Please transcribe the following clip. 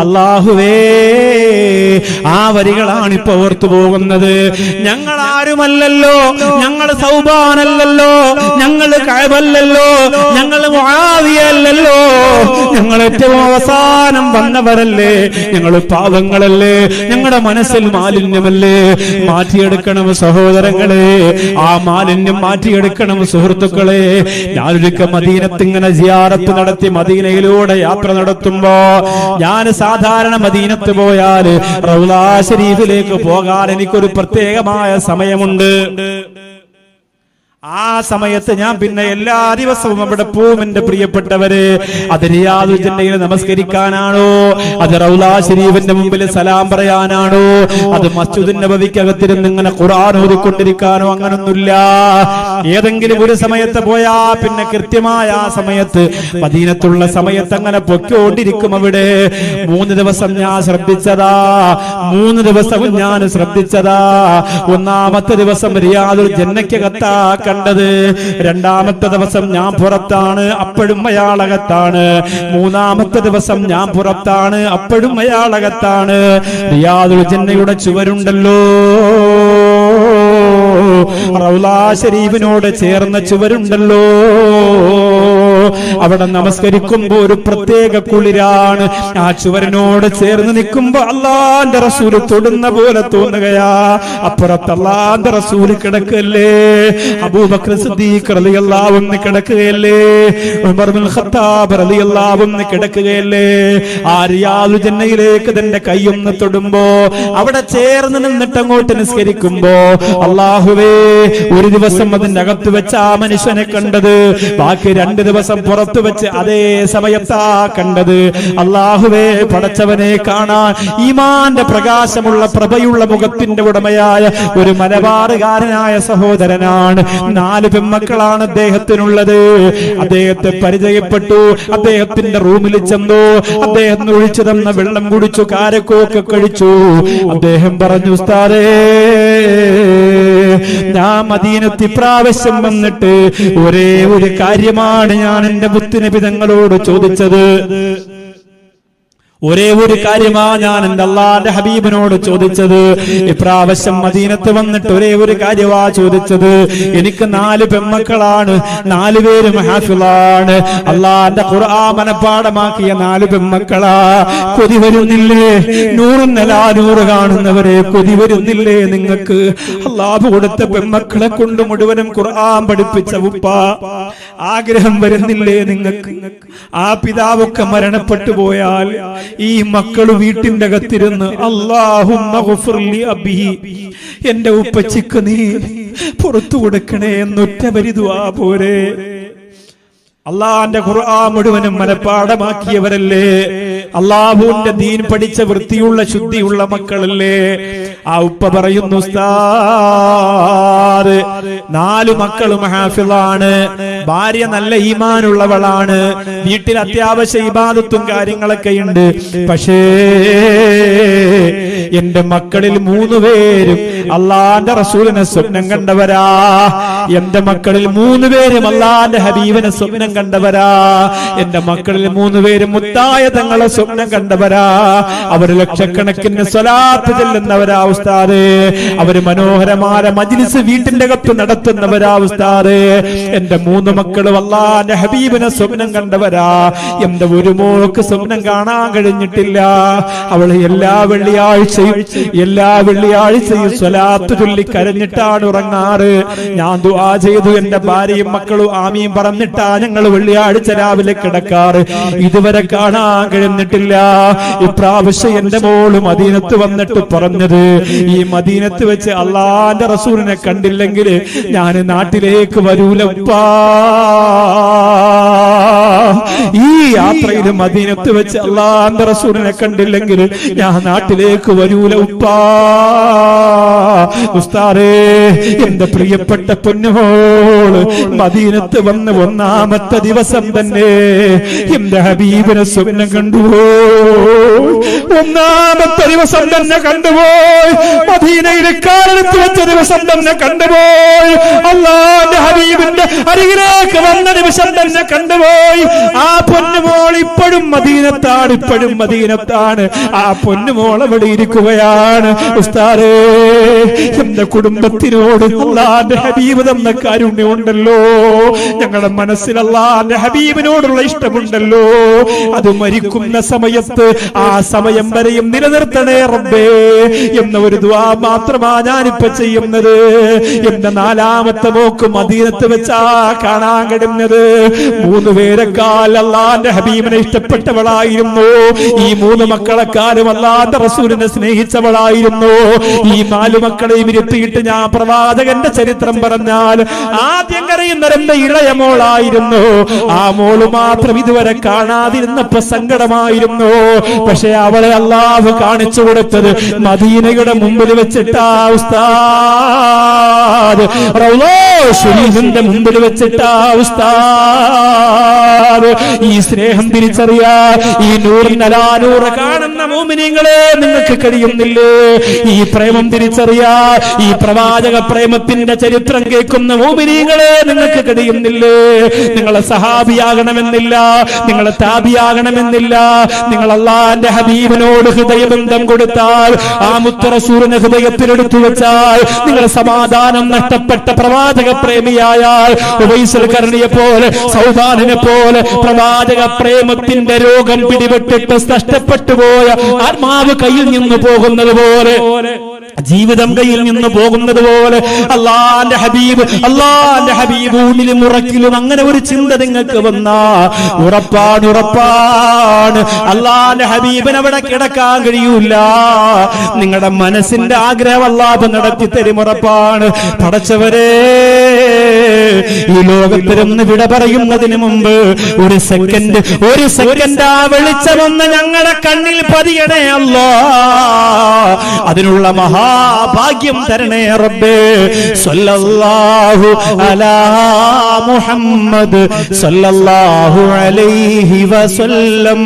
അല്ലാഹുവേ, ആ വരികളാണ് ഇപ്പൊ ഓർത്തു പോകുന്നത്. ഞങ്ങൾ ആരുമല്ലല്ലോ, ഞങ്ങൾ സൗബാനല്ലല്ലോ, ഞങ്ങൾ കഅബല്ലല്ലോ, ഞങ്ങൾ മുആവിയല്ലല്ലോ, ഞങ്ങൾ ഏറ്റവും അവസാനം വന്നവരല്ലേ, ഞങ്ങൾ പാവങ്ങളല്ലേ, ഞങ്ങളുടെ മനസ്സിൽ മാലിന്യമല്ലേ. മാറ്റിയെടുക്കണം സഹോദരങ്ങളെ, ആ മാലിന്യം മാറ്റിയെടുക്കണം സുഹൃത്തുക്കളെ. ഞാനൊരിക്കൽ മദീനത്ത് ഇങ്ങനെ സിയാറത്ത് നടത്തി മദീനയിലൂടെ യാത്ര നടത്തുമ്പോ, ഞാൻ സാധാരണ മദീനത്ത് പോയാൽ റൗളാ ശരീഫിലേക്ക് പോകാൻ എനിക്കൊരു പ്രത്യേകമായ സമയമുണ്ട്. ആ സമയത്ത് ഞാൻ പിന്നെ എല്ലാ ദിവസവും അവിടെ പോവും. എന്റെ പ്രിയപ്പെട്ടവരെ, അത് റിയാദുൽ ജന്നയിൽ നമസ്കരിക്കാനാണോ, അത് റൗളാ ശരീഫിന്റെ മുമ്പിൽ സലാം പറയാനാണോ, അത് മസ്ജിദുൻ നബവിക്കകത്തിരുന്ന് ഇങ്ങനെ ഖുർആൻ ഓതിക്കൊണ്ടിരിക്കാനോ, അങ്ങനൊന്നുമില്ല. ഏതെങ്കിലും ഒരു സമയത്ത് പോയാ പിന്നെ കൃത്യമായ ആ സമയത്ത് മദീനത്തുള്ള സമയത്ത് അങ്ങനെ പൊയ്ക്കൊണ്ടിരിക്കും. അവിടെ 3 ദിവസം ഞാൻ ശ്രദ്ധിച്ചതാ, 3 ദിവസവും ഞാൻ ശ്രദ്ധിച്ചതാ. ഒന്നാമത്തെ ദിവസം റിയാദുൽ ജന്നയ്ക്കകത്താ കണ്ടത്, രണ്ടാമത്തെ ദിവസം ഞാൻ പുറത്താണ്, അപ്പോഴും അയാളകത്താണ്. മൂന്നാമത്തെ ദിവസം ഞാൻ പുറത്താണ്, അപ്പോഴും അയാളകത്താണ്. റിയാദുൽ ജന്നയുടെ ചുവരുണ്ടല്ലോ, റൗളാ ശരീഫിനോട് ചേർന്ന ചുവരുണ്ടല്ലോ, അവിടെ നമസ്കരിക്കുമ്പോ ഒരു പ്രത്യേക കുളിരാണ്. ആ ചുവരിനോട് ചേർന്ന് നിൽക്കുമ്പോ അല്ലാഹുവിന്റെ റസൂൽ തൊടുന്ന പോലെ തോന്നുകയാ. അപ്പുറത്ത് അല്ലാഹുവിന്റെ റസൂൽ കിടക്കല്ലേ, അബൂബക്കർ സിദ്ദീഖ് റളിയല്ലാഹു അൻഹു കിടക്കുകയല്ലേ, ഉമർ ഇബ്നുൽ ഖത്താബ് റളിയല്ലാഹു അൻഹു കിടക്കുകയല്ലേ. ആ റിയാദുൽ ജന്നയിലേക്ക് തന്റെ കൈയൊന്ന് തൊടുമ്പോ, അവിടെ ചേർന്ന് നിന്നിട്ട് അങ്ങോട്ട് നിസ്കരിക്കുമ്പോ, അല്ലാഹുവേ, ഒരു ദിവസം അതിന്റെ അകത്ത് വെച്ച് ആ മനുഷ്യനെ കണ്ടത്, ബാക്കി 2 ദിവസം പുറത്തു വെച്ച് അതേ സമയത്താ കണ്ടത്. അല്ലാഹുവേ, പടച്ചവനെ കാണാൻ ഈമാന്റെ പ്രകാശമുള്ള പ്രഭയുള്ള മുഖത്തിന്റെ ഉടമയായ ഒരു മലബാറുകാരനായ സഹോദരനാണ്. 4 പെൺമക്കളാണ് അദ്ദേഹത്തിനുള്ളത്. അദ്ദേഹത്തെ പരിചയപ്പെട്ടു, അദ്ദേഹത്തിന്റെ റൂമിൽ ചെന്നു, അദ്ദേഹം ഒഴിച്ചു തന്ന വെള്ളം കുടിച്ചു, കാരക്കോക്കെ കഴിച്ചു. അദ്ദേഹം പറഞ്ഞു, ഉസ്താദേ, ഞാൻ മദീനത്ത് ഇപ്രാവശ്യം വന്നിട്ട് ഒരേ ഒരു കാര്യമാണ് ഞാൻ എന്റെ മുത്തുനബി തങ്ങളോട് ചോദിച്ചത്. ഒരേ ഒരു കാര്യമാണ് ഞാൻ എന്റെ അല്ലാഹുവിന്റെ ഹബീബിനോട് ചോദിച്ചത്. ഇപ്രാവശ്യം മദീനത്ത് വന്നിട്ട് ഒരേ ഒരു കാര്യമാ ചോദിച്ചത്. എനിക്ക് 4 പെൺമക്കളാണ്, 4 പേരും ഹാഫിളാണ്, അല്ലാഹുവിന്റെ ഖുർആൻ മനപ്പാഠമാക്കിയ 4 പെൺമക്കളാ. കൊതി വരുന്നില്ലേ? 100 കാണുന്നവരെ കൊതി വരുന്നില്ലേ നിങ്ങൾക്ക്? അല്ലാഹു കൊടുത്ത പെൺമക്കളെ കൊണ്ട് മുഴുവനും ഖുർആൻ പഠിപ്പിച്ച ഉപ്പ, ആഗ്രഹം വരുന്നില്ലേ നിങ്ങൾക്ക്? ആ പിതാവൊക്കെ മരണപ്പെട്ടു പോയാൽ ഈ മക്കള് വീട്ടിന്റെ അകത്തിരുന്ന് അല്ലാഹുമ്മ ഗുഫ്ർലി അബി, എന്റെ ഉപ്പച്ചിക്ക് നീ പുറത്തു കൊടുക്കണേ എന്നൊറ്റ വരി ദുആ പോരെ? അല്ലാഹുവിന്റെ ഖുർആൻ മുഴുവനും മനപ്പാഠമാക്കിയവരല്ലേ, അല്ലാഹുവിന്റെ ദീൻ പഠിച്ച വൃത്തിയുള്ള ശുദ്ധിയുള്ള മക്കളല്ലേ. ആ ഉപ്പ പറയുന്നു, ഉസ്താദ്, 4 മക്കളും ഹാഫിളാണ്, ഭാര്യ നല്ല ഈമാനുള്ളവളാണ്, വീട്ടിൽ അത്യാവശ്യ ഇബാദത്തും കാര്യങ്ങളൊക്കെ ഉണ്ട്. പക്ഷേ എന്റെ മക്കളിൽ 3 പേരും അല്ലാഹുവിന്റെ റസൂലിനെ സ്വപ്നം കണ്ടവരാ. എന്റെ മക്കളിൽ 3 പേരും അല്ലാഹുവിന്റെ ഹബീബിനെ സ്വപ്നം കണ്ടവരാ. എന്റെ മക്കളിൽ 3 പേരും മുത്തായ തങ്ങളെ സ്വപ്നം കണ്ടവരാ. അവര് ലക്ഷക്കണക്കിന് സ്വലാത്ത് ചെല്ലുന്നവരാ ഉസ്താദേ. അവര് മനോഹരമായ മജ്ലിസ് വീട്ടിന്റെ അകത്ത് നടത്തുന്നവരാ ഉസ്താദേ. എന്റെ 3 മക്കളും അല്ലാഹുവിന്റെ ഹബീബിനെ സ്വപ്നം കണ്ടവരാ. എന്റെ ഒരു മോൾക്ക് സ്വപ്നം കാണാൻ കഴിഞ്ഞിട്ടില്ല. അവള് എല്ലാ വെള്ളിയാഴ്ചയും സ്വലാത്ത് ചൊല്ലി കരഞ്ഞിട്ടാണ് ഉറങ്ങാറ്. ഞാൻ ദുആ ചെയ്തു, എന്റെ ഭാര്യയും മക്കളും ആമീൻ പറഞ്ഞിട്ടാ ഞങ്ങൾ വെള്ളിയാഴ്ച രാവിലെ കിടക്കാറ്. ഇതുവരെ കാണാൻ കഴിഞ്ഞിട്ടില്ല. ഇപ്രാവശ്യം എന്റെ മോള് മദീനത്ത് വന്നിട്ട് പറഞ്ഞത്, ഈ മദീനത്ത് വെച്ച് അല്ലാഹുവിന്റെ റസൂലിനെ കണ്ടില്ലെങ്കിൽ ഞാൻ നാട്ടിലേക്ക് വരൂല ഉപ്പാ. ഈ യാത്രയിൽ മദീനത്ത് വെച്ച് അല്ലാഹുവിന്റെ റസൂലിനെ കണ്ടില്ലെങ്കിൽ ഞാൻ നാട്ടിലേക്ക് വരൂല ഉപ്പാ. ഉസ്താദേ, എന്റെ പ്രിയപ്പെട്ട പൊന്നുമോള് മദീനത്ത് വന്ന് 1ാമത്തെ ദിവസം തന്നെ എന്റെ ഹബീബിനെ സ്വപ്നം കണ്ടു. ഒന്നാമത്തെ ദിവസം തന്നെ കണ്ടുപോയി. മദീനയിലെ കാലെടുത്ത് വെച്ച ദിവസം തന്നെ കണ്ടുപോയി. അല്ലാഹുവിന്റെ ഹബീബിന്റെ അരികിലേക്ക് വന്ന നിമിഷം തന്നെ കണ്ടുപോയി. ആ പൊന്നുമോൾ ഇപ്പോഴും മദീനത്താണ്, ഇപ്പോഴും മദീനത്താണ്. ആ പൊന്നുമോൾ അവിടെ ഇരിക്കുകയാണ്. ഉസ്താദേ, എന്റെ കുടുംബത്തിനോട് അല്ലാഹുവിന്റെ ഹബീബ് തന്ന കാരുണ്യമുണ്ടല്ലോ, ഞങ്ങളുടെ മനസ്സിൽ അല്ലാഹുവിന്റെ ഹബീബിനോടുള്ള ഇഷ്ടമുണ്ടല്ലോ, അത് മരിക്കുന്ന സമയത്ത് ആ സമയം വരെയും നിലനിർത്തണേ റബ്ബേ എന്ന ഒരു ദുആ മാത്രമാ ഞാനിപ്പോ ചെയ്യുന്നത്. എന്റെ നാലാമത്തെ മോക്ക് മദീനത്ത് വെച്ചാ കാണാൻ കഴിയുന്നത്. 3 പേരെക്കാൾ അല്ലാഹുവിന്റെ ഹബീബിനെ ഇഷ്ടപ്പെട്ടവളായിരുന്നു. ഈ 3 മക്കളെക്കാളും അല്ലാഹുവിന്റെ റസൂലിനെ സ്നേഹിച്ചവളായിരുന്നു. ഈ 4 മക്കളെയും ഇരുത്തിയിട്ട് ഞാൻ പ്രവാചകന്റെ ചരിത്രം പറഞ്ഞാൽ ആദ്യം കരയുന്നവരെന്റെ ഇളയ മോളായിരുന്നു. ആ മോള് മാത്രം ഇതുവരെ കാണാതിരുന്നപ്പോ സങ്കടമായിരുന്നു. പക്ഷെ അവളെ അല്ലാഹു കാണിച്ചു കൊടുത്തത് മദീനയുടെ മുമ്പിൽ വെച്ചിട്ടാ ഉസ്താദ്. റൗളാ ശരീഫിന്റെ മുമ്പിൽ വെച്ചിട്ടാ ഉസ്താദ്. ഈ സ്നേഹം തിരിച്ചറിയാ ഈ നൂറിനൂറ് കാണുന്ന മോമിനീങ്ങളെ നിങ്ങൾക്ക് കഴിയുന്നില്ലേ? ഈ പ്രേമം തിരിച്ചറിയാ ഈ പ്രവാചക പ്രേമത്തിന്റെ ചരിത്രം കേൾക്കുന്ന മോമിനീങ്ങളെ നിങ്ങൾക്ക് കഴിയുന്നില്ലേ? നിങ്ങളെ സഹാബിയാകണമെന്നില്ല, നിങ്ങളെ താബിയാകണമെന്നില്ല. നിങ്ങൾ അല്ലാഹുവിന്റെ ഹബീബിനോട് ഹൃദയബന്ധം കൊടുത്താൽ, ആ മുത്ത് റസൂലിനെ ഹൃദയത്തിലെടുത്തു വെച്ചാൽ, നിങ്ങൾ സമാധാനം നഷ്ടപ്പെട്ട പ്രവാചക പ്രേമിയായാൽ, ഉവൈസുൽ ഖർണിയെ പോലെ സൗബാനിനെ പോലെ പ്രവാചക പ്രേമത്തിന്റെ രോഗം പിടിപെട്ടിട്ട് നഷ്ടപ്പെട്ടു പോയ ആത്മാവ് കയ്യിൽ നിന്ന് പോകുന്നത് പോലെ, ജീവിതം കയ്യിൽ നിന്ന് പോകുന്നത് പോലെ അല്ലാഹുവിന്റെ ഹബീബ് ഊണിലും ഉറക്കിലും അങ്ങനെ ഒരു ചിന്ത നിങ്ങൾക്ക് വന്നാ ഉറപ്പാണ് അല്ലാഹുവിന്റെ ഹബീബിന് അവിടെ കിടക്കാൻ കഴിയൂല. നിങ്ങളുടെ മനസ്സിന്റെ ആഗ്രഹം അല്ലാഹു നടത്തി തരും, ഉറപ്പാണ്. പടച്ചവരെ, ഈ ലോകത്തിലൊന്ന് വിട പറയുന്നതിന് മുമ്പ് ഒരു സെക്കൻഡ് ആ വെളിച്ചമൊന്ന് ഞങ്ങളുടെ കണ്ണിൽ പതിയണേ അല്ലാഹ്. അതിനുള്ള മഹാഭാഗ്യം തരണേ റബ്ബേ. സല്ലല്ലാഹു അലാ മുഹമ്മദ് സല്ലല്ലാഹു അലൈഹി വസല്ലം.